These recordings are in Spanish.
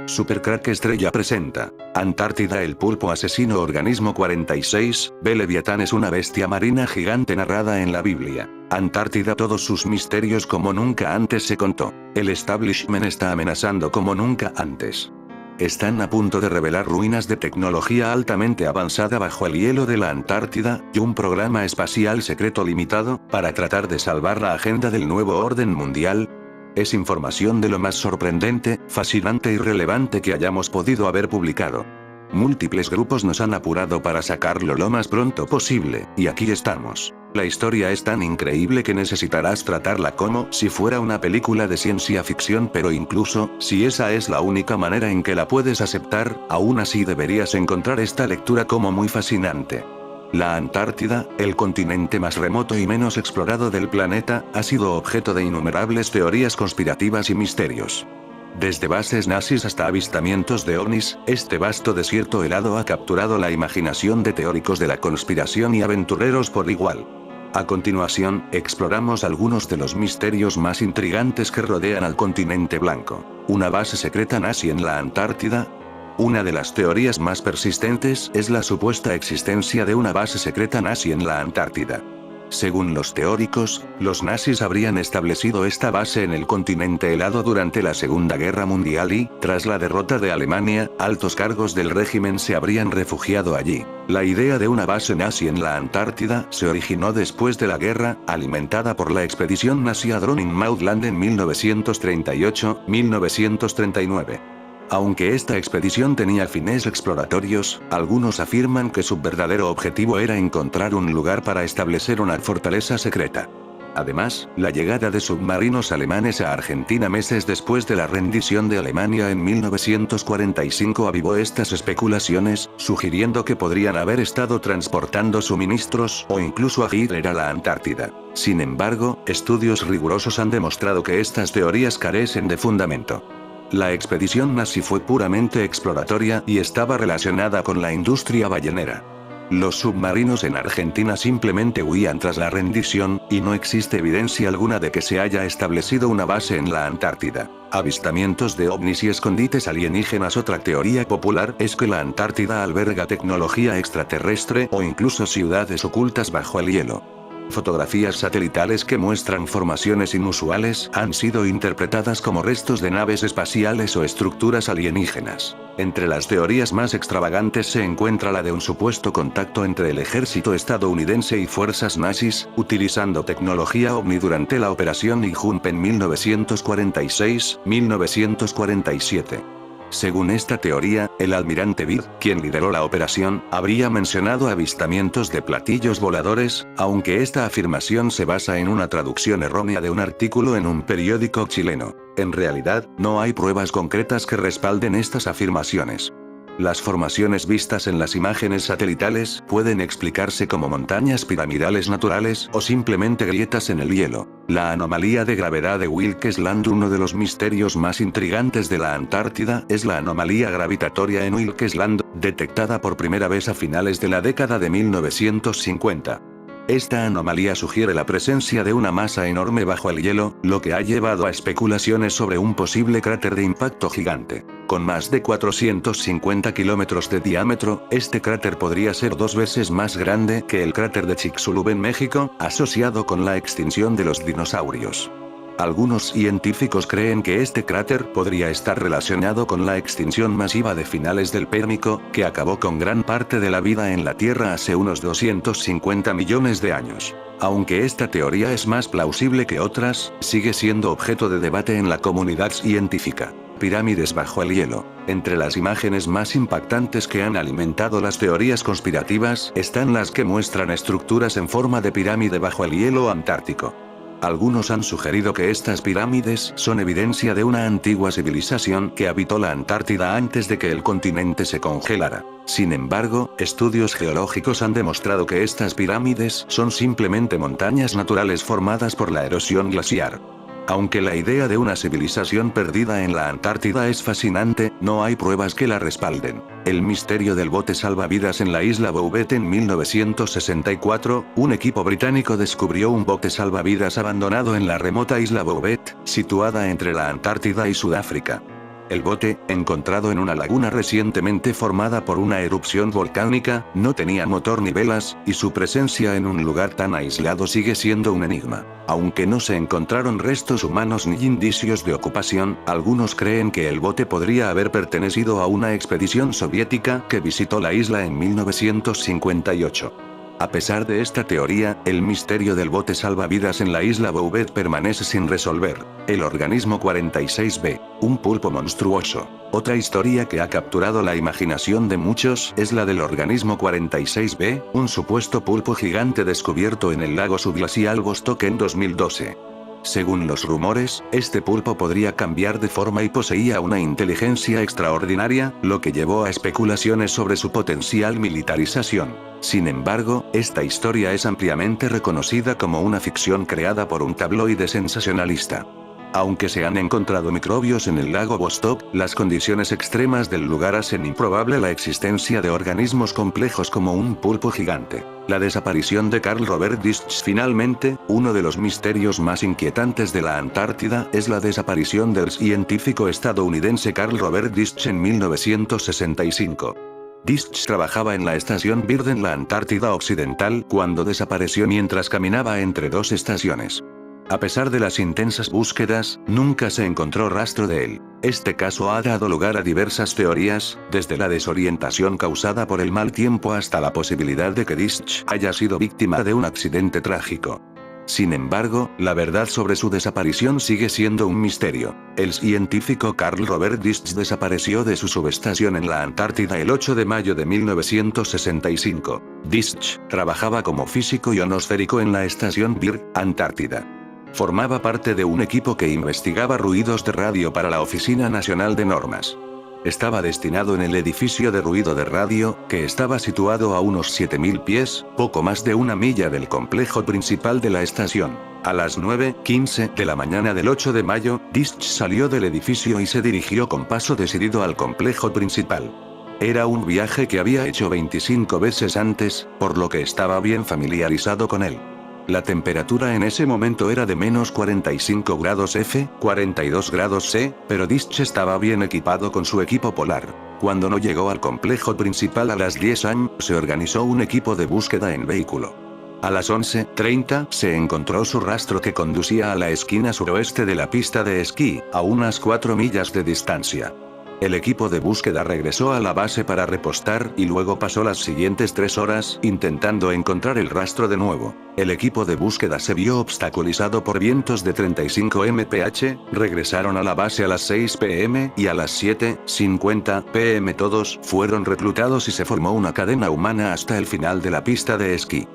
Supercrack Estrella presenta Antártida, el pulpo asesino, organismo 46, B. Leviatán es una bestia marina gigante narrada en la Biblia. Antártida, todos sus misterios como nunca antes se contó. El establishment está amenazando como nunca antes. Están a punto de revelar ruinas de tecnología altamente avanzada bajo el hielo de la Antártida, y un programa espacial secreto limitado, para tratar de salvar la agenda del nuevo orden mundial. Es información de lo más sorprendente, fascinante y relevante que hayamos podido haber publicado. Múltiples grupos nos han apurado para sacarlo lo más pronto posible, y aquí estamos. La historia es tan increíble que necesitarás tratarla como si fuera una película de ciencia ficción, pero incluso, si esa es la única manera en que la puedes aceptar, aún así deberías encontrar esta lectura como muy fascinante. La Antártida, el continente más remoto y menos explorado del planeta, ha sido objeto de innumerables teorías conspirativas y misterios. Desde bases nazis hasta avistamientos de ovnis, este vasto desierto helado ha capturado la imaginación de teóricos de la conspiración y aventureros por igual. A continuación, exploramos algunos de los misterios más intrigantes que rodean al continente blanco. ¿Una base secreta nazi en la Antártida? Una de las teorías más persistentes es la supuesta existencia de una base secreta nazi en la Antártida. Según los teóricos, los nazis habrían establecido esta base en el continente helado durante la Segunda Guerra Mundial y, tras la derrota de Alemania, altos cargos del régimen se habrían refugiado allí. La idea de una base nazi en la Antártida se originó después de la guerra, alimentada por la expedición nazi a Dronning Maudland en 1938-1939. Aunque esta expedición tenía fines exploratorios, algunos afirman que su verdadero objetivo era encontrar un lugar para establecer una fortaleza secreta. Además, la llegada de submarinos alemanes a Argentina meses después de la rendición de Alemania en 1945 avivó estas especulaciones, sugiriendo que podrían haber estado transportando suministros o incluso a Hitler a la Antártida. Sin embargo, estudios rigurosos han demostrado que estas teorías carecen de fundamento. La expedición nazi fue puramente exploratoria y estaba relacionada con la industria ballenera. Los submarinos en Argentina simplemente huían tras la rendición, y no existe evidencia alguna de que se haya establecido una base en la Antártida. Avistamientos de ovnis y escondites alienígenas. Otra teoría popular es que la Antártida alberga tecnología extraterrestre o incluso ciudades ocultas bajo el hielo. Fotografías satelitales que muestran formaciones inusuales han sido interpretadas como restos de naves espaciales o estructuras alienígenas. Entre las teorías más extravagantes se encuentra la de un supuesto contacto entre el ejército estadounidense y fuerzas nazis, utilizando tecnología ovni durante la Operación Jump en 1946-1947. Según esta teoría, el almirante Byrd, quien lideró la operación, habría mencionado avistamientos de platillos voladores, aunque esta afirmación se basa en una traducción errónea de un artículo en un periódico chileno. En realidad, no hay pruebas concretas que respalden estas afirmaciones. Las formaciones vistas en las imágenes satelitales pueden explicarse como montañas piramidales naturales o simplemente grietas en el hielo. La anomalía de gravedad de Wilkes Land. Uno de los misterios más intrigantes de la Antártida es la anomalía gravitatoria en Wilkes Land, detectada por primera vez a finales de la década de 1950. Esta anomalía sugiere la presencia de una masa enorme bajo el hielo, lo que ha llevado a especulaciones sobre un posible cráter de impacto gigante. Con más de 450 kilómetros de diámetro, este cráter podría ser 2 veces más grande que el cráter de Chicxulub en México, asociado con la extinción de los dinosaurios. Algunos científicos creen que este cráter podría estar relacionado con la extinción masiva de finales del Pérmico, que acabó con gran parte de la vida en la Tierra hace unos 250 millones de años. Aunque esta teoría es más plausible que otras, sigue siendo objeto de debate en la comunidad científica. Pirámides bajo el hielo. Entre las imágenes más impactantes que han alimentado las teorías conspirativas, están las que muestran estructuras en forma de pirámide bajo el hielo antártico. Algunos han sugerido que estas pirámides son evidencia de una antigua civilización que habitó la Antártida antes de que el continente se congelara. Sin embargo, estudios geológicos han demostrado que estas pirámides son simplemente montañas naturales formadas por la erosión glaciar. Aunque la idea de una civilización perdida en la Antártida es fascinante, no hay pruebas que la respalden. El misterio del bote salvavidas en la isla Bouvet. En 1964, un equipo británico descubrió un bote salvavidas abandonado en la remota isla Bouvet, situada entre la Antártida y Sudáfrica. El bote, encontrado en una laguna recientemente formada por una erupción volcánica, no tenía motor ni velas, y su presencia en un lugar tan aislado sigue siendo un enigma. Aunque no se encontraron restos humanos ni indicios de ocupación, algunos creen que el bote podría haber pertenecido a una expedición soviética que visitó la isla en 1958. A pesar de esta teoría, el misterio del bote salvavidas en la isla Bouvet permanece sin resolver. El organismo 46B, un pulpo monstruoso. Otra historia que ha capturado la imaginación de muchos es la del organismo 46B, un supuesto pulpo gigante descubierto en el lago subglacial Vostok en 2012. Según los rumores, este pulpo podría cambiar de forma y poseía una inteligencia extraordinaria, lo que llevó a especulaciones sobre su potencial militarización. Sin embargo, esta historia es ampliamente reconocida como una ficción creada por un tabloide sensacionalista. Aunque se han encontrado microbios en el lago Vostok, las condiciones extremas del lugar hacen improbable la existencia de organismos complejos como un pulpo gigante. La desaparición de Carl Robert Discht. Finalmente, uno de los misterios más inquietantes de la Antártida es la desaparición del científico estadounidense Carl Robert Discht en 1965. Discht trabajaba en la estación Byrd en la Antártida Occidental cuando desapareció mientras caminaba entre dos estaciones. A pesar de las intensas búsquedas, nunca se encontró rastro de él. Este caso ha dado lugar a diversas teorías, desde la desorientación causada por el mal tiempo hasta la posibilidad de que Discht haya sido víctima de un accidente trágico. Sin embargo, la verdad sobre su desaparición sigue siendo un misterio. El científico Carl Robert Discht desapareció de su subestación en la Antártida el 8 de mayo de 1965. Discht trabajaba como físico ionosférico en la estación Byrd, Antártida. Formaba parte de un equipo que investigaba ruidos de radio para la Oficina Nacional de Normas. Estaba destinado en el edificio de ruido de radio, que estaba situado a unos 7000 pies, poco más de una milla del complejo principal de la estación. A las 9:15 de la mañana del 8 de mayo, Discht salió del edificio y se dirigió con paso decidido al complejo principal. Era un viaje que había hecho 25 veces antes, por lo que estaba bien familiarizado con él. La temperatura en ese momento era de menos 45 grados F, 42 grados C, pero Discht estaba bien equipado con su equipo polar. Cuando no llegó al complejo principal a las 10 am, se organizó un equipo de búsqueda en vehículo. A las 11:30 se encontró su rastro que conducía a la esquina suroeste de la pista de esquí, a unas 4 millas de distancia. El equipo de búsqueda regresó a la base para repostar y luego pasó las siguientes 3 horas intentando encontrar el rastro de nuevo. El equipo de búsqueda se vio obstaculizado por vientos de 35 mph, regresaron a la base a las 6 p.m. y a las 7:50 p.m. todos fueron reclutados y se formó una cadena humana hasta el final de la pista de esquí.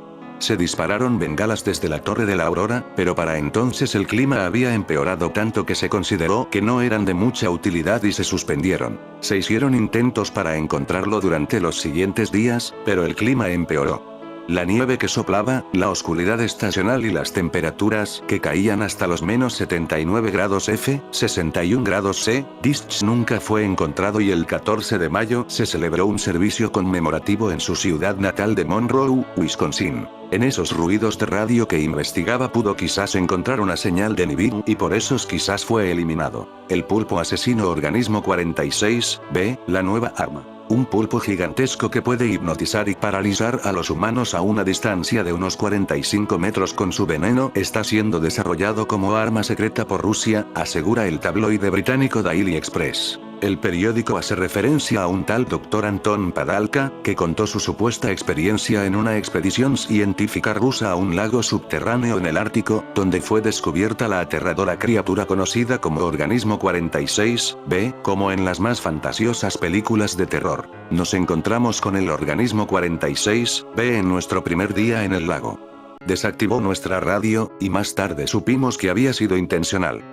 Se dispararon bengalas desde la Torre de la Aurora, pero para entonces el clima había empeorado tanto que se consideró que no eran de mucha utilidad y se suspendieron. Se hicieron intentos para encontrarlo durante los siguientes días, pero el clima empeoró. La nieve que soplaba, la oscuridad estacional y las temperaturas que caían hasta los menos 79 grados F, 61 grados C, Discht nunca fue encontrado y el 14 de mayo se celebró un servicio conmemorativo en su ciudad natal de Monroe, Wisconsin. En esos ruidos de radio que investigaba pudo quizás encontrar una señal de Nibiru y por eso quizás fue eliminado. El pulpo asesino organismo 46B, la nueva arma. Un pulpo gigantesco que puede hipnotizar y paralizar a los humanos a una distancia de unos 45 metros con su veneno está siendo desarrollado como arma secreta por Rusia, asegura el tabloide británico Daily Express. El periódico hace referencia a un tal Dr. Anton Padalka, que contó su supuesta experiencia en una expedición científica rusa a un lago subterráneo en el Ártico, donde fue descubierta la aterradora criatura conocida como organismo 46B, como en las más fantasiosas películas de terror. Nos encontramos con el organismo 46B en nuestro primer día en el lago. Desactivó nuestra radio, y más tarde supimos que había sido intencional.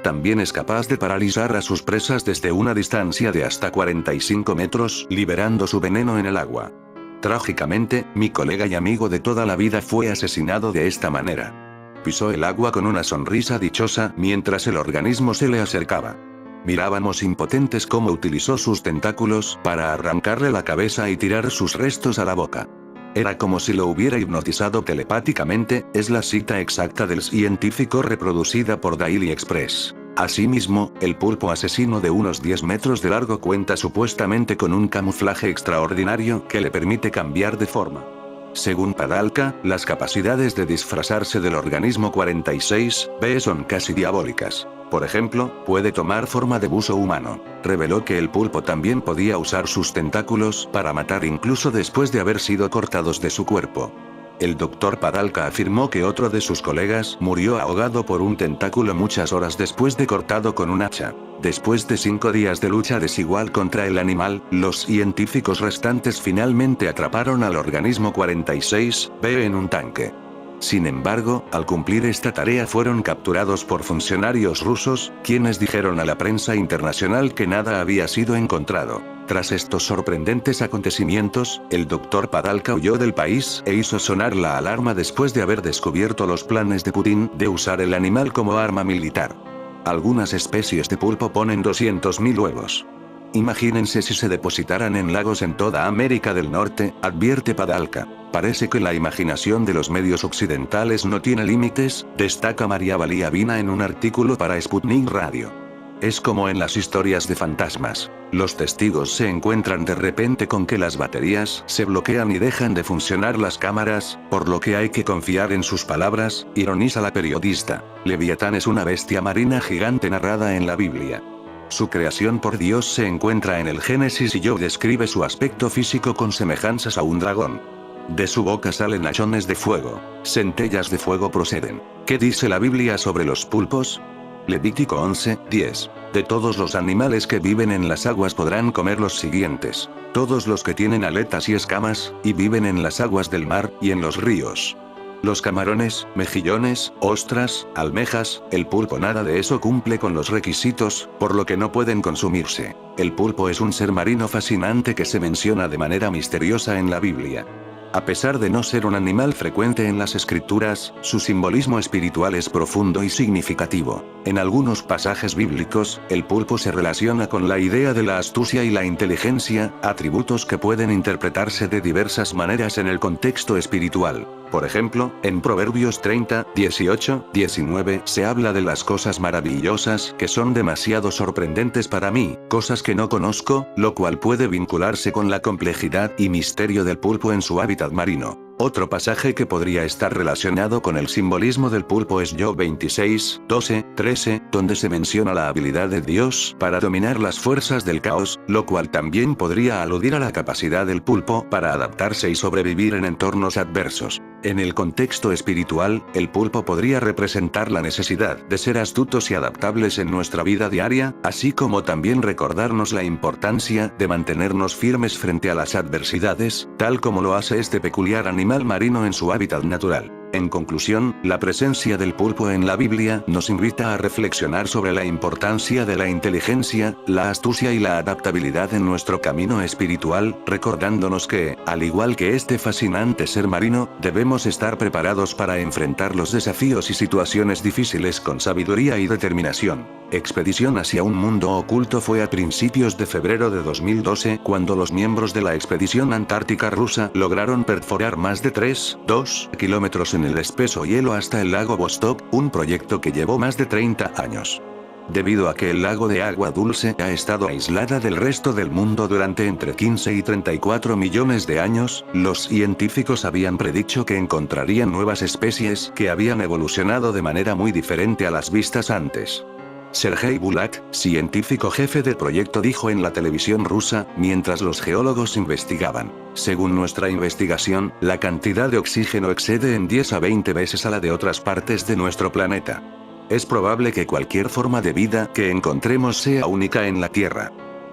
También es capaz de paralizar a sus presas desde una distancia de hasta 45 metros, liberando su veneno en el agua. Trágicamente, mi colega y amigo de toda la vida fue asesinado de esta manera. Pisó el agua con una sonrisa dichosa mientras el organismo se le acercaba. Mirábamos impotentes cómo utilizó sus tentáculos para arrancarle la cabeza y tirar sus restos a la boca. Era como si lo hubiera hipnotizado telepáticamente, es la cita exacta del científico reproducida por Daily Express. Asimismo, el pulpo asesino de unos 10 metros de largo cuenta supuestamente con un camuflaje extraordinario que le permite cambiar de forma. Según Padalka, las capacidades de disfrazarse del organismo 46B son casi diabólicas. Por ejemplo, puede tomar forma de buzo humano. Reveló que el pulpo también podía usar sus tentáculos para matar incluso después de haber sido cortados de su cuerpo. El Dr. Padalka afirmó que otro de sus colegas murió ahogado por un tentáculo muchas horas después de cortado con un hacha. Después de 5 días de lucha desigual contra el animal, los científicos restantes finalmente atraparon al organismo 46B en un tanque. Sin embargo, al cumplir esta tarea fueron capturados por funcionarios rusos, quienes dijeron a la prensa internacional que nada había sido encontrado. Tras estos sorprendentes acontecimientos, el Dr. Padalka huyó del país e hizo sonar la alarma después de haber descubierto los planes de Putin de usar el animal como arma militar. Algunas especies de pulpo ponen 200.000 huevos. Imagínense si se depositaran en lagos en toda América del Norte, advierte Padalka. Parece que la imaginación de los medios occidentales no tiene límites, destaca María Valiavina en un artículo para Sputnik Radio. Es como en las historias de fantasmas. Los testigos se encuentran de repente con que las baterías se bloquean y dejan de funcionar las cámaras, por lo que hay que confiar en sus palabras, ironiza la periodista. Leviatán es una bestia marina gigante narrada en la Biblia. Su creación por Dios se encuentra en el Génesis y Job describe su aspecto físico con semejanzas a un dragón. De su boca salen hachones de fuego, centellas de fuego proceden. ¿Qué dice la Biblia sobre los pulpos? Levítico 11:10. De todos los animales que viven en las aguas podrán comer los siguientes: todos los que tienen aletas y escamas, y viven en las aguas del mar, y en los ríos. Los camarones, mejillones, ostras, almejas, el pulpo nada de eso cumple con los requisitos, por lo que no pueden consumirse. El pulpo es un ser marino fascinante que se menciona de manera misteriosa en la Biblia. A pesar de no ser un animal frecuente en las escrituras, su simbolismo espiritual es profundo y significativo. En algunos pasajes bíblicos, el pulpo se relaciona con la idea de la astucia y la inteligencia, atributos que pueden interpretarse de diversas maneras en el contexto espiritual. Por ejemplo, en Proverbios 30, 18, 19 se habla de las cosas maravillosas que son demasiado sorprendentes para mí, cosas que no conozco, lo cual puede vincularse con la complejidad y misterio del pulpo en su hábitat marino. Otro pasaje que podría estar relacionado con el simbolismo del pulpo es Job 26, 12, 13, donde se menciona la habilidad de Dios para dominar las fuerzas del caos, lo cual también podría aludir a la capacidad del pulpo para adaptarse y sobrevivir en entornos adversos. En el contexto espiritual, el pulpo podría representar la necesidad de ser astutos y adaptables en nuestra vida diaria, así como también recordarnos la importancia de mantenernos firmes frente a las adversidades, tal como lo hace este peculiar animal marino en su hábitat natural. En conclusión, la presencia del pulpo en la Biblia nos invita a reflexionar sobre la importancia de la inteligencia, la astucia y la adaptabilidad en nuestro camino espiritual, recordándonos que, al igual que este fascinante ser marino, debemos estar preparados para enfrentar los desafíos y situaciones difíciles con sabiduría y determinación. Expedición hacia un mundo oculto fue a principios de febrero de 2012 cuando los miembros de la expedición antártica rusa lograron perforar más de 3,2 kilómetros en el espeso hielo hasta el lago Vostok, un proyecto que llevó más de 30 años. Debido a que el lago de agua dulce ha estado aislada del resto del mundo durante entre 15 y 34 millones de años, los científicos habían predicho que encontrarían nuevas especies que habían evolucionado de manera muy diferente a las vistas antes. Sergei Bulak, científico jefe del proyecto, dijo en la televisión rusa, mientras los geólogos investigaban: según nuestra investigación, la cantidad de oxígeno excede en 10 a 20 veces a la de otras partes de nuestro planeta. Es probable que cualquier forma de vida que encontremos sea única en la Tierra.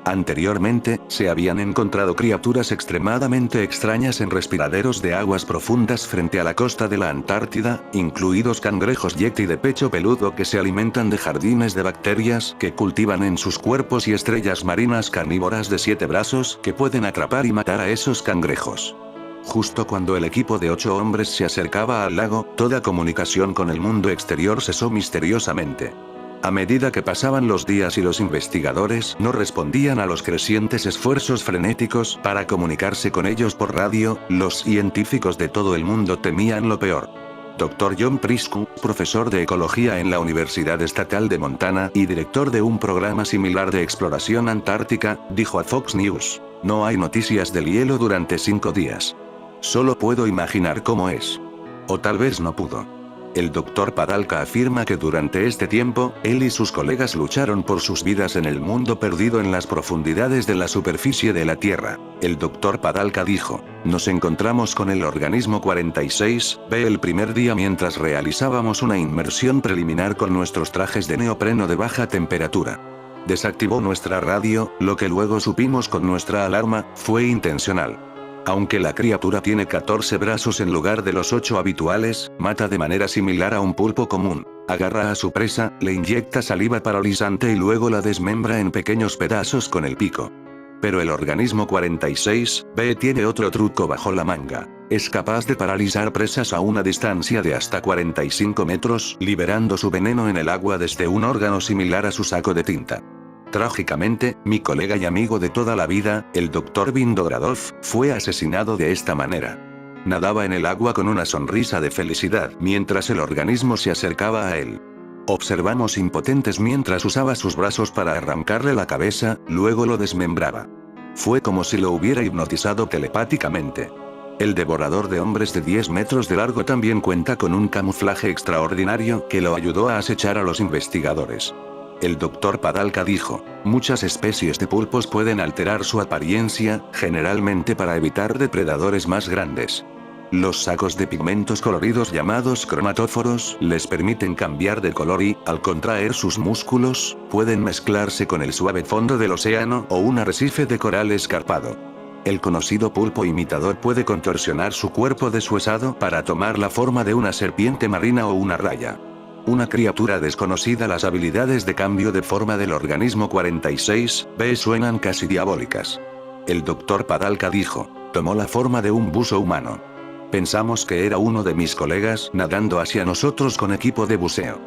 Anteriormente, se habían encontrado criaturas extremadamente extrañas en respiraderos de aguas profundas frente a la costa de la Antártida, incluidos cangrejos yeti de pecho peludo que se alimentan de jardines de bacterias que cultivan en sus cuerpos y estrellas marinas carnívoras de 7 brazos que pueden atrapar y matar a esos cangrejos. Justo cuando el equipo de 8 hombres se acercaba al lago, toda comunicación con el mundo exterior cesó misteriosamente. A medida que pasaban los días y los investigadores no respondían a los crecientes esfuerzos frenéticos para comunicarse con ellos por radio, los científicos de todo el mundo temían lo peor. Dr. John Priscu, profesor de ecología en la Universidad Estatal de Montana y director de un programa similar de exploración antártica, dijo a Fox News: "No hay noticias del hielo durante 5 días. Solo puedo imaginar cómo es". O tal vez no pudo. El Dr. Padalka afirma que durante este tiempo, él y sus colegas lucharon por sus vidas en el mundo perdido en las profundidades de la superficie de la Tierra. El Dr. Padalka dijo: "Nos encontramos con el organismo 46B el primer día mientras realizábamos una inmersión preliminar con nuestros trajes de neopreno de baja temperatura. Desactivó nuestra radio, lo que luego supimos con nuestra alarma, fue intencional. Aunque la criatura tiene 14 brazos en lugar de los 8 habituales, mata de manera similar a un pulpo común. Agarra a su presa, le inyecta saliva paralizante y luego la desmembra en pequeños pedazos con el pico. Pero el organismo 46B tiene otro truco bajo la manga. Es capaz de paralizar presas a una distancia de hasta 45 metros, liberando su veneno en el agua desde un órgano similar a su saco de tinta. Trágicamente, mi colega y amigo de toda la vida, el Dr. Vindogradov, fue asesinado de esta manera. Nadaba en el agua con una sonrisa de felicidad mientras el organismo se acercaba a él. Observamos impotentes mientras usaba sus brazos para arrancarle la cabeza, luego lo desmembraba. Fue como si lo hubiera hipnotizado telepáticamente. El devorador de hombres de 10 metros de largo también cuenta con un camuflaje extraordinario que lo ayudó a acechar a los investigadores. El Dr. Padalka dijo: "Muchas especies de pulpos pueden alterar su apariencia, generalmente para evitar depredadores más grandes. Los sacos de pigmentos coloridos llamados cromatóforos les permiten cambiar de color y, al contraer sus músculos, pueden mezclarse con el suave fondo del océano o un arrecife de coral escarpado. El conocido pulpo imitador puede contorsionar su cuerpo deshuesado para tomar la forma de una serpiente marina o una raya. Una criatura desconocida. Las habilidades de cambio de forma del organismo 46B suenan casi diabólicas". El Dr. Padalka dijo: "Tomó la forma de un buzo humano. Pensamos que era uno de mis colegas nadando hacia nosotros con equipo de buceo.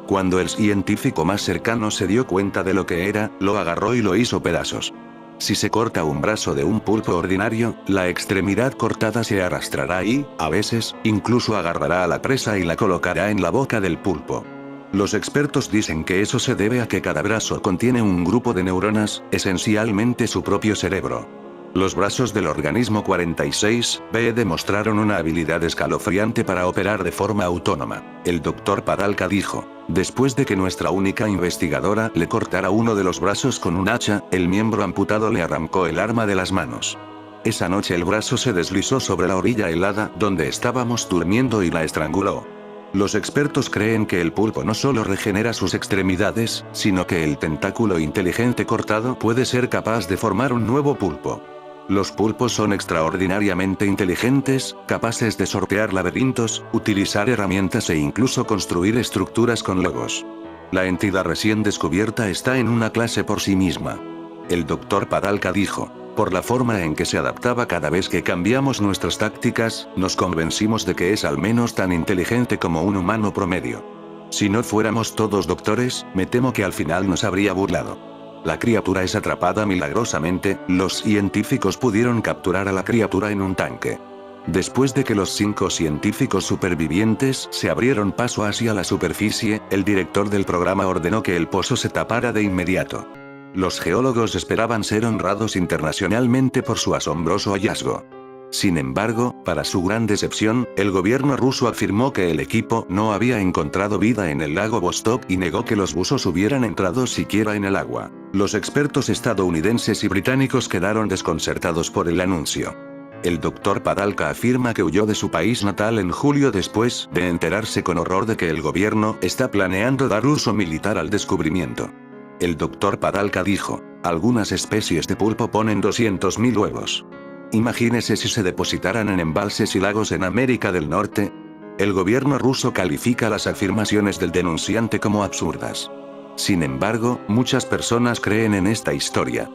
Cuando el científico más cercano se dio cuenta de lo que era, lo agarró y lo hizo pedazos. Si se corta un brazo de un pulpo ordinario, la extremidad cortada se arrastrará y, a veces, incluso agarrará a la presa y la colocará en la boca del pulpo. Los expertos dicen que eso se debe a que cada brazo contiene un grupo de neuronas, esencialmente su propio cerebro. Los brazos del organismo 46B demostraron una habilidad escalofriante para operar de forma autónoma". El Dr. Padalka dijo: "Después de que nuestra única investigadora le cortara uno de los brazos con un hacha, el miembro amputado le arrancó el arma de las manos. Esa noche el brazo se deslizó sobre la orilla helada donde estábamos durmiendo y la estranguló. Los expertos creen que el pulpo no solo regenera sus extremidades, sino que el tentáculo inteligente cortado puede ser capaz de formar un nuevo pulpo. Los pulpos son extraordinariamente inteligentes, capaces de sortear laberintos, utilizar herramientas e incluso construir estructuras con logos. La entidad recién descubierta está en una clase por sí misma". El Dr. Padalka dijo: "Por la forma en que se adaptaba cada vez que cambiamos nuestras tácticas, nos convencimos de que es al menos tan inteligente como un humano promedio. Si no fuéramos todos doctores, me temo que al final nos habría burlado. La criatura es atrapada milagrosamente. Los científicos pudieron capturar a la criatura en un tanque. Después de que los 5 científicos supervivientes se abrieron paso hacia la superficie, el director del programa ordenó que el pozo se tapara de inmediato. Los geólogos esperaban ser honrados internacionalmente por su asombroso hallazgo. Sin embargo, para su gran decepción, el gobierno ruso afirmó que el equipo no había encontrado vida en el lago Vostok y negó que los buzos hubieran entrado siquiera en el agua. Los expertos estadounidenses y británicos quedaron desconcertados por el anuncio. El Dr. Padalka afirma que huyó de su país natal en julio después de enterarse con horror de que el gobierno está planeando dar uso militar al descubrimiento. El Dr. Padalka dijo: "Algunas especies de pulpo ponen 200.000 huevos. Imagínese si se depositaran en embalses y lagos en América del Norte". El gobierno ruso califica las afirmaciones del denunciante como absurdas. Sin embargo, muchas personas creen en esta historia.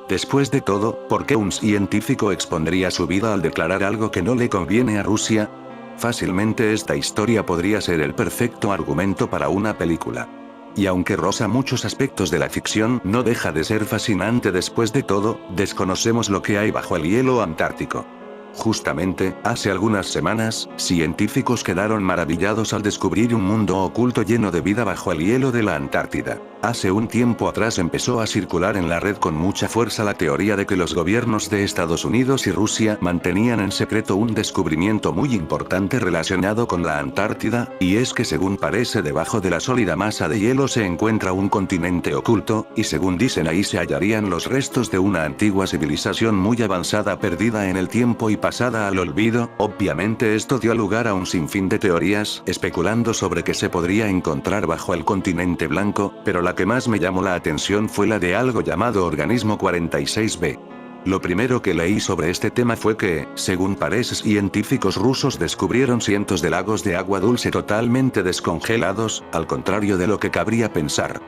Después de todo, ¿por qué un científico expondría su vida al declarar algo que no le conviene a Rusia? Fácilmente esta historia podría ser el perfecto argumento para una película. Y aunque roza muchos aspectos de la ficción, no deja de ser fascinante. Después de todo, desconocemos lo que hay bajo el hielo antártico. Justamente, hace algunas semanas, científicos quedaron maravillados al descubrir un mundo oculto lleno de vida bajo el hielo de la Antártida. Hace un tiempo atrás empezó a circular en la red con mucha fuerza la teoría de que los gobiernos de Estados Unidos y Rusia mantenían en secreto un descubrimiento muy importante relacionado con la Antártida, y es que según parece debajo de la sólida masa de hielo se encuentra un continente oculto, y según dicen ahí se hallarían los restos de una antigua civilización muy avanzada perdida en el tiempo y pasada al olvido. Obviamente esto dio lugar a un sinfín de teorías, especulando sobre qué se podría encontrar bajo el continente blanco, pero la que más me llamó la atención fue la de algo llamado Organismo 46b. Lo primero que leí sobre este tema fue que, según parece, científicos rusos descubrieron cientos de lagos de agua dulce totalmente descongelados, al contrario de lo que cabría pensar.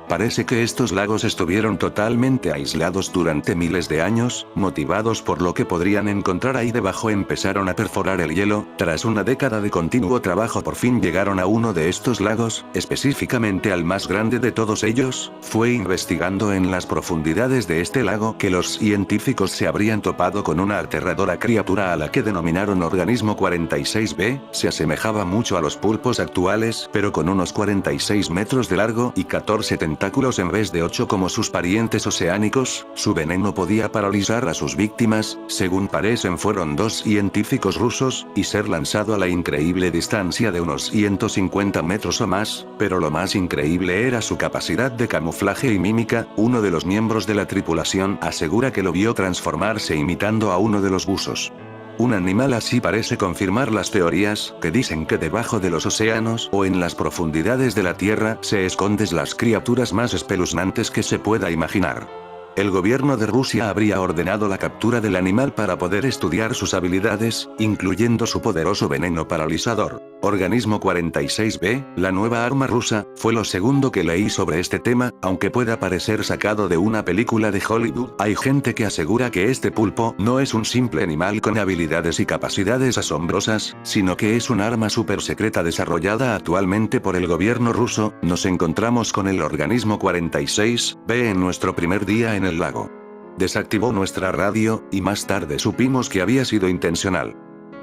Parece que estos lagos estuvieron totalmente aislados durante miles de años, motivados por lo que podrían encontrar ahí debajo empezaron a perforar el hielo. Tras una década de continuo trabajo por fin llegaron a uno de estos lagos, específicamente al más grande de todos ellos. Fue investigando en las profundidades de este lago que los científicos se habrían topado con una aterradora criatura a la que denominaron Organismo 46b, se asemejaba mucho a los pulpos actuales, pero con unos 46 metros de largo y 14 tentáculos en vez de 8 como sus parientes oceánicos. Su veneno podía paralizar a sus víctimas, según parecen fueron 2 científicos rusos, y ser lanzado a la increíble distancia de unos 150 metros o más, pero lo más increíble era su capacidad de camuflaje y mímica. Uno de los miembros de la tripulación asegura que lo vio transformarse imitando a uno de los buzos. Un animal así parece confirmar las teorías, que dicen que debajo de los océanos o en las profundidades de la Tierra se esconden las criaturas más espeluznantes que se pueda imaginar. El gobierno de Rusia habría ordenado la captura del animal para poder estudiar sus habilidades, incluyendo su poderoso veneno paralizador. Organismo 46b, la nueva arma rusa, fue lo segundo que leí sobre este tema, aunque pueda parecer sacado de una película de Hollywood. Hay gente que asegura que este pulpo no es un simple animal con habilidades y capacidades asombrosas, sino que es un arma super secreta desarrollada actualmente por el gobierno ruso. Nos encontramos con el Organismo 46b en nuestro primer día en el lago. Desactivó nuestra radio, y más tarde supimos que había sido intencional.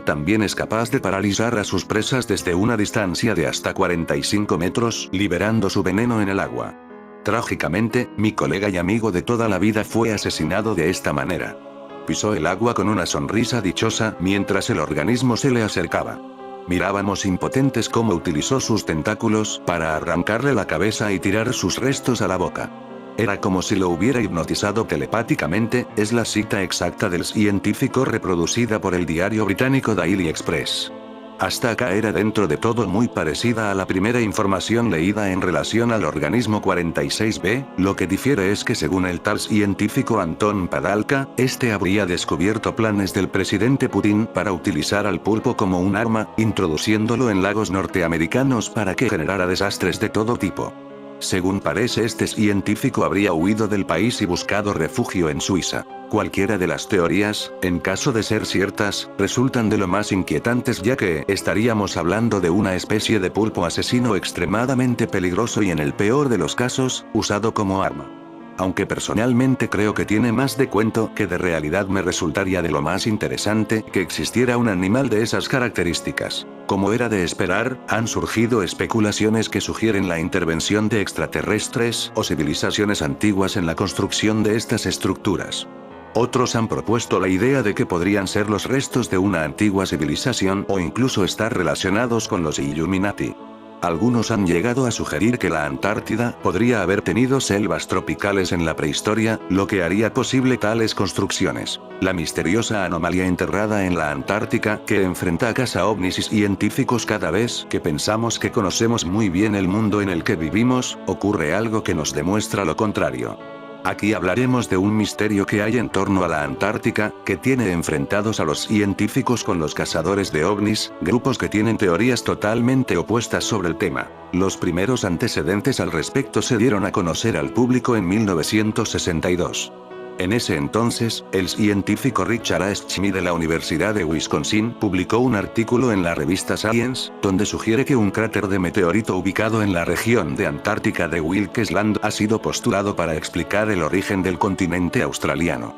También es capaz de paralizar a sus presas desde una distancia de hasta 45 metros, liberando su veneno en el agua. Trágicamente, mi colega y amigo de toda la vida fue asesinado de esta manera. Pisó el agua con una sonrisa dichosa mientras el organismo se le acercaba. Mirábamos impotentes cómo utilizó sus tentáculos para arrancarle la cabeza y tirar sus restos a la boca. Era como si lo hubiera hipnotizado telepáticamente. Es la cita exacta del científico reproducida por el diario británico Daily Express. Hasta acá era dentro de todo muy parecida a la primera información leída en relación al Organismo 46b, lo que difiere es que según el tal científico Anton Padalka, este habría descubierto planes del presidente Putin para utilizar al pulpo como un arma, introduciéndolo en lagos norteamericanos para que generara desastres de todo tipo. Según parece este científico habría huido del país y buscado refugio en Suiza. Cualquiera de las teorías, en caso de ser ciertas, resultan de lo más inquietantes ya que estaríamos hablando de una especie de pulpo asesino extremadamente peligroso y en el peor de los casos, usado como arma. Aunque personalmente creo que tiene más de cuento que de realidad, me resultaría de lo más interesante que existiera un animal de esas características. Como era de esperar, han surgido especulaciones que sugieren la intervención de extraterrestres o civilizaciones antiguas en la construcción de estas estructuras. Otros han propuesto la idea de que podrían ser los restos de una antigua civilización o incluso estar relacionados con los Illuminati. Algunos han llegado a sugerir que la Antártida podría haber tenido selvas tropicales en la prehistoria, lo que haría posible tales construcciones. La misteriosa anomalía enterrada en la Antártica que enfrenta a caza ovnis y científicos cada vez que pensamos que conocemos muy bien el mundo en el que vivimos, ocurre algo que nos demuestra lo contrario. Aquí hablaremos de un misterio que hay en torno a la Antártica, que tiene enfrentados a los científicos con los cazadores de ovnis, grupos que tienen teorías totalmente opuestas sobre el tema. Los primeros antecedentes al respecto se dieron a conocer al público en 1962. En ese entonces, el científico Richard A. Schmidt de la Universidad de Wisconsin publicó un artículo en la revista Science, donde sugiere que un cráter de meteorito ubicado en la región de Antártica de Wilkes Land ha sido postulado para explicar el origen del continente australiano.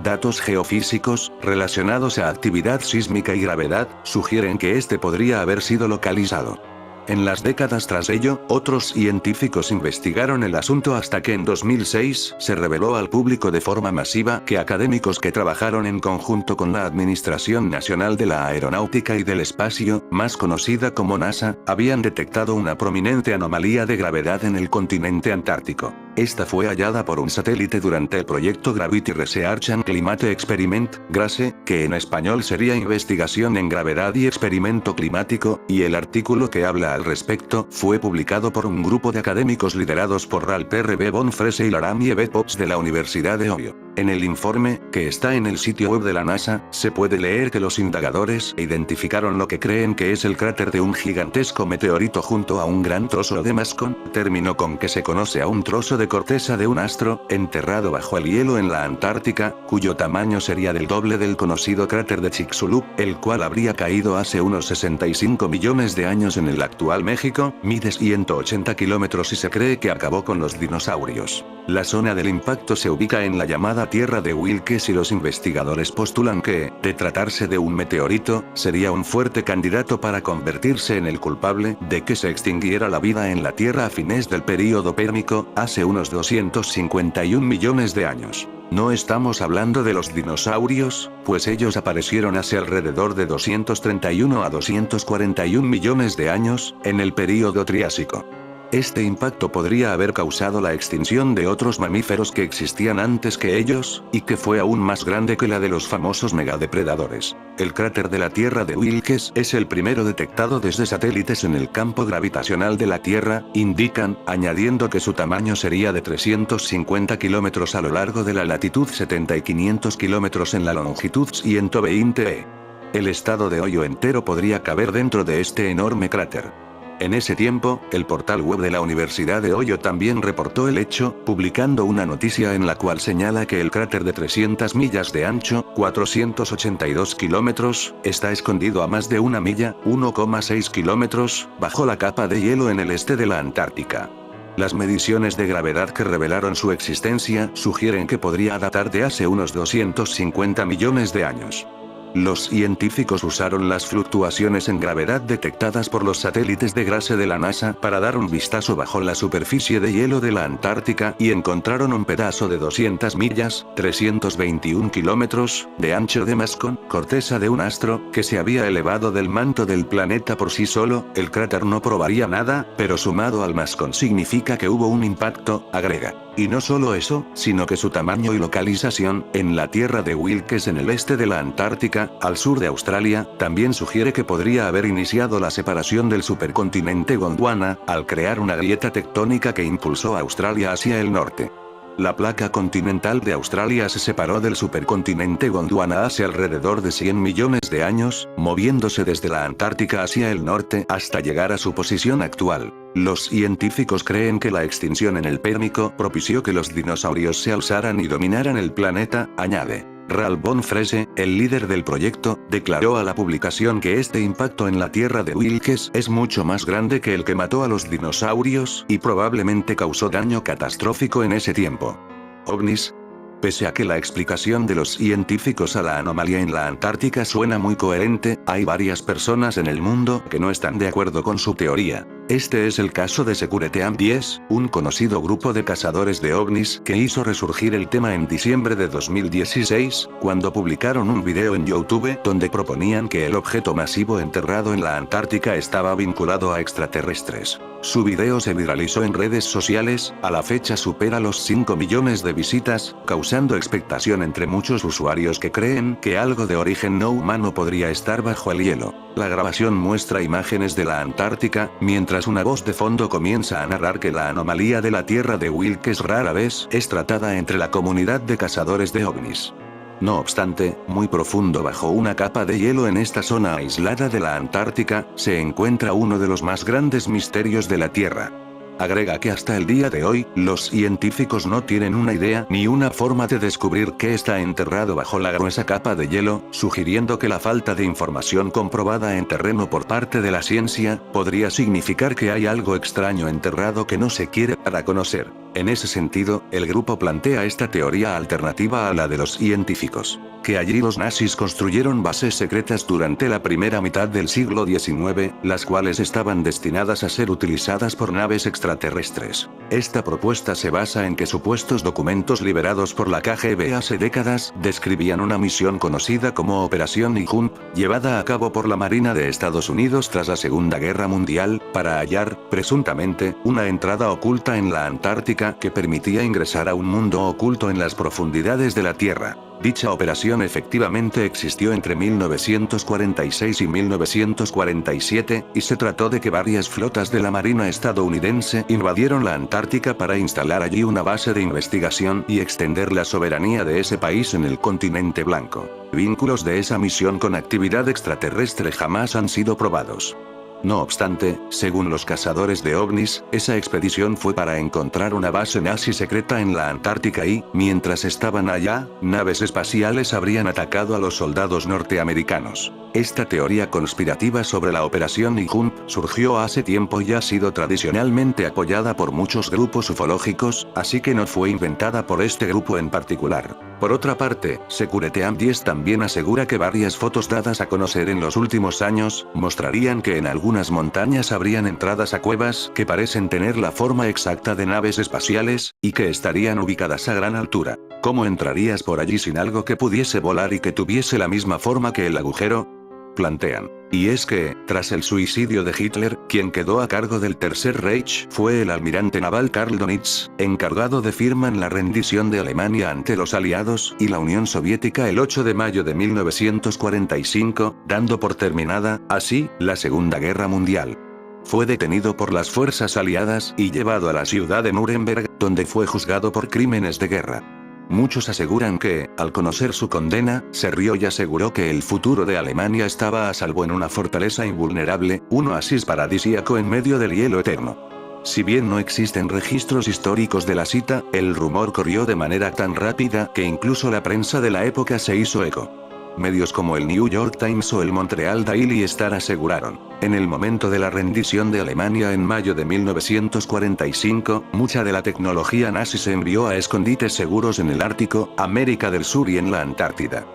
Datos geofísicos, relacionados a actividad sísmica y gravedad, sugieren que este podría haber sido localizado. En las décadas tras ello, otros científicos investigaron el asunto hasta que en 2006 se reveló al público de forma masiva que académicos que trabajaron en conjunto con la Administración Nacional de la Aeronáutica y del Espacio, más conocida como NASA, habían detectado una prominente anomalía de gravedad en el continente antártico. Esta fue hallada por un satélite durante el proyecto Gravity Research and Climate Experiment, GRACE, que en español sería Investigación en Gravedad y Experimento Climático, y el artículo que habla al respecto fue publicado por un grupo de académicos liderados por Ralph R. B. von Frese y Laramie B. Potts de la Universidad de Ohio. En el informe, que está en el sitio web de la NASA, se puede leer que los indagadores identificaron lo que creen que es el cráter de un gigantesco meteorito junto a un gran trozo de mascón, término con que se conoce a un trozo de corteza de un astro, enterrado bajo el hielo en la Antártica, cuyo tamaño sería del doble del conocido cráter de Chicxulub, el cual habría caído hace unos 65 millones de años en el actual México, mide 180 kilómetros y se cree que acabó con los dinosaurios. La zona del impacto se ubica en la llamada Tierra de Wilkes y los investigadores postulan que, de tratarse de un meteorito, sería un fuerte candidato para convertirse en el culpable de que se extinguiera la vida en la Tierra a fines del período Pérmico, hace unos 251 millones de años. No estamos hablando de los dinosaurios, pues ellos aparecieron hace alrededor de 231 a 241 millones de años, en el período Triásico. Este impacto podría haber causado la extinción de otros mamíferos que existían antes que ellos, y que fue aún más grande que la de los famosos megadepredadores. El cráter de la Tierra de Wilkes es el primero detectado desde satélites en el campo gravitacional de la Tierra, indican, añadiendo que su tamaño sería de 350 kilómetros a lo largo de la latitud 70 y 500 kilómetros en la longitud 120 e. El estado de Ohio entero podría caber dentro de este enorme cráter. En ese tiempo, el portal web de la Universidad de Ohio también reportó el hecho, publicando una noticia en la cual señala que el cráter de 300 millas de ancho, 482 kilómetros, está escondido a más de una milla, 1,6 kilómetros, bajo la capa de hielo en el este de la Antártica. Las mediciones de gravedad que revelaron su existencia sugieren que podría datar de hace unos 250 millones de años. Los científicos usaron las fluctuaciones en gravedad detectadas por los satélites de GRACE de la NASA para dar un vistazo bajo la superficie de hielo de la Antártica y encontraron un pedazo de 200 millas, 321 kilómetros, de ancho de mascón, corteza de un astro, que se había elevado del manto del planeta por sí solo. El cráter no probaría nada, pero sumado al mascón significa que hubo un impacto, agrega. Y no solo eso, sino que su tamaño y localización, en la Tierra de Wilkes en el este de la Antártica, al sur de Australia, también sugiere que podría haber iniciado la separación del supercontinente Gondwana, al crear una grieta tectónica que impulsó a Australia hacia el norte. La placa continental de Australia se separó del supercontinente Gondwana hace alrededor de 100 millones de años, moviéndose desde la Antártica hacia el norte hasta llegar a su posición actual. Los científicos creen que la extinción en el Pérmico propició que los dinosaurios se alzaran y dominaran el planeta, añade. Ralph von Frese, el líder del proyecto, declaró a la publicación que este impacto en la Tierra de Wilkes es mucho más grande que el que mató a los dinosaurios y probablemente causó daño catastrófico en ese tiempo. OVNIs. Pese a que la explicación de los científicos a la anomalía en la Antártica suena muy coherente, hay varias personas en el mundo que no están de acuerdo con su teoría. Este es el caso de SecurityAm10, un conocido grupo de cazadores de ovnis que hizo resurgir el tema en diciembre de 2016, cuando publicaron un video en YouTube donde proponían que el objeto masivo enterrado en la Antártica estaba vinculado a extraterrestres. Su video se viralizó en redes sociales, a la fecha supera los 5 millones de visitas, causando expectación entre muchos usuarios que creen que algo de origen no humano podría estar bajo el hielo. La grabación muestra imágenes de la Antártica, mientras una voz de fondo comienza a narrar que la anomalía de la Tierra de Wilkes rara vez es tratada entre la comunidad de cazadores de ovnis. No obstante, muy profundo bajo una capa de hielo en esta zona aislada de la Antártica, se encuentra uno de los más grandes misterios de la Tierra. Agrega que hasta el día de hoy, los científicos no tienen una idea ni una forma de descubrir qué está enterrado bajo la gruesa capa de hielo, sugiriendo que la falta de información comprobada en terreno por parte de la ciencia, podría significar que hay algo extraño enterrado que no se quiere dar a conocer. En ese sentido, el grupo plantea esta teoría alternativa a la de los científicos, que allí los nazis construyeron bases secretas durante la primera mitad del siglo XIX, las cuales estaban destinadas a ser utilizadas por naves extraterrestres. Esta propuesta se basa en que supuestos documentos liberados por la KGB hace décadas describían una misión conocida como Operación I-Jump, llevada a cabo por la Marina de Estados Unidos tras la Segunda Guerra Mundial, para hallar, presuntamente, una entrada oculta en la Antártica que permitía ingresar a un mundo oculto en las profundidades de la Tierra. Dicha operación efectivamente existió entre 1946 y 1947, y se trató de que varias flotas de la Marina estadounidense invadieron la Antártica para instalar allí una base de investigación y extender la soberanía de ese país en el continente blanco. Vínculos de esa misión con actividad extraterrestre jamás han sido probados. No obstante, según los cazadores de ovnis, esa expedición fue para encontrar una base nazi secreta en la Antártica y, mientras estaban allá, naves espaciales habrían atacado a los soldados norteamericanos. Esta teoría conspirativa sobre la Operación I-Jump surgió hace tiempo y ha sido tradicionalmente apoyada por muchos grupos ufológicos, así que no fue inventada por este grupo en particular. Por otra parte, Security Am 10 también asegura que varias fotos dadas a conocer en los últimos años, mostrarían que en algunas montañas habrían entradas a cuevas que parecen tener la forma exacta de naves espaciales, y que estarían ubicadas a gran altura. ¿Cómo entrarías por allí sin algo que pudiese volar y que tuviese la misma forma que el agujero?, plantean. Y es que, tras el suicidio de Hitler, quien quedó a cargo del Tercer Reich fue el almirante naval Karl Donitz, encargado de firma en la rendición de Alemania ante los aliados y la Unión Soviética el 8 de mayo de 1945, dando por terminada, así, la Segunda Guerra Mundial. Fue detenido por las fuerzas aliadas y llevado a la ciudad de Nuremberg, donde fue juzgado por crímenes de guerra. Muchos aseguran que, al conocer su condena, se rió y aseguró que el futuro de Alemania estaba a salvo en una fortaleza invulnerable, un oasis paradisíaco en medio del hielo eterno. Si bien no existen registros históricos de la cita, el rumor corrió de manera tan rápida que incluso la prensa de la época se hizo eco. Medios como el New York Times o el Montreal Daily Star aseguraron: en el momento de la rendición de Alemania en mayo de 1945, mucha de la tecnología nazi se envió a escondites seguros en el Ártico, América del Sur y en la Antártida.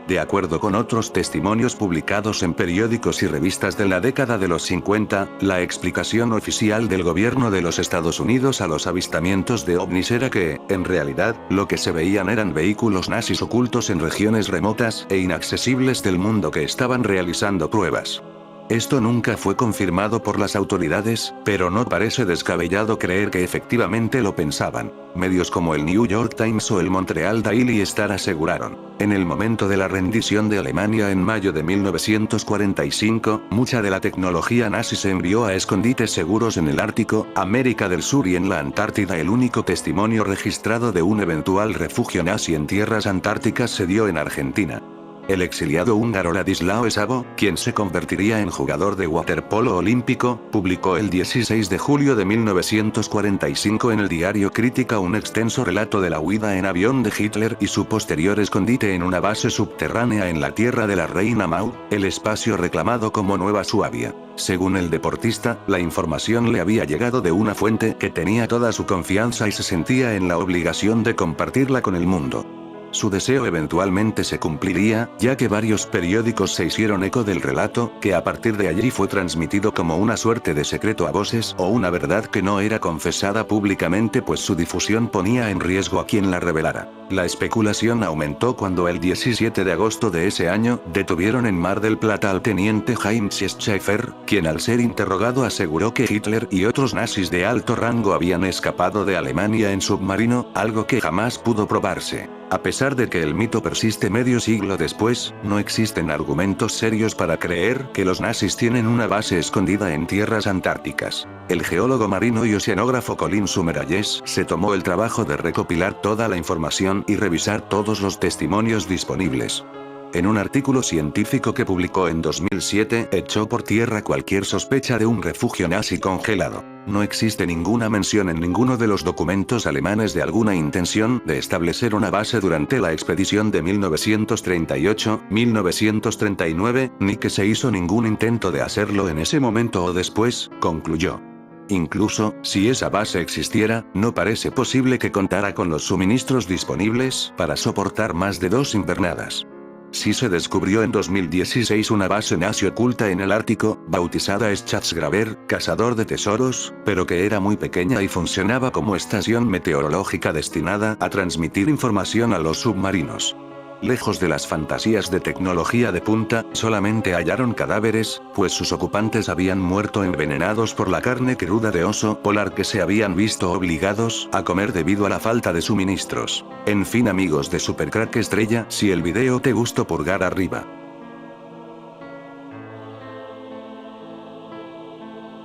De acuerdo con otros testimonios publicados en periódicos y revistas de la década de los 50, la explicación oficial del gobierno de los Estados Unidos a los avistamientos de ovnis era que, en realidad, lo que se veían eran vehículos nazis ocultos en regiones remotas e inaccesibles del mundo que estaban realizando pruebas. Esto nunca fue confirmado por las autoridades, pero no parece descabellado creer que efectivamente lo pensaban. Medios como el New York Times o el Montreal Daily Star aseguraron: en el momento de la rendición de Alemania en mayo de 1945, mucha de la tecnología nazi se envió a escondites seguros en el Ártico, América del Sur y en la Antártida. El único testimonio registrado de un eventual refugio nazi en tierras antárticas se dio en Argentina. El exiliado húngaro Ladislao Sabo, quien se convertiría en jugador de waterpolo olímpico, publicó el 16 de julio de 1945 en el diario Crítica un extenso relato de la huida en avión de Hitler y su posterior escondite en una base subterránea en la tierra de la Reina Maud, el espacio reclamado como Nueva Suabia. Según el deportista, la información le había llegado de una fuente que tenía toda su confianza y se sentía en la obligación de compartirla con el mundo. Su deseo eventualmente se cumpliría, ya que varios periódicos se hicieron eco del relato, que a partir de allí fue transmitido como una suerte de secreto a voces o una verdad que no era confesada públicamente, pues su difusión ponía en riesgo a quien la revelara. La especulación aumentó cuando el 17 de agosto de ese año, detuvieron en Mar del Plata al teniente Heinz Schaeffer, quien al ser interrogado aseguró que Hitler y otros nazis de alto rango habían escapado de Alemania en submarino, algo que jamás pudo probarse. A pesar de que el mito persiste medio siglo después, no existen argumentos serios para creer que los nazis tienen una base escondida en tierras antárticas. El geólogo marino y oceanógrafo Colin Sumerayes se tomó el trabajo de recopilar toda la información y revisar todos los testimonios disponibles. En un artículo científico que publicó en 2007, echó por tierra cualquier sospecha de un refugio nazi congelado. No existe ninguna mención en ninguno de los documentos alemanes de alguna intención de establecer una base durante la expedición de 1938-1939, ni que se hizo ningún intento de hacerlo en ese momento o después, concluyó. Incluso, si esa base existiera, no parece posible que contara con los suministros disponibles para soportar más de 2 invernadas. Sí se descubrió en 2016 una base nazi oculta en el Ártico, bautizada Schatzgraber, cazador de tesoros, pero que era muy pequeña y funcionaba como estación meteorológica destinada a transmitir información a los submarinos. Lejos de las fantasías de tecnología de punta, solamente hallaron cadáveres, pues sus ocupantes habían muerto envenenados por la carne cruda de oso polar que se habían visto obligados a comer debido a la falta de suministros. En fin amigos de Supercrack Estrella, si el video te gustó pulgar arriba.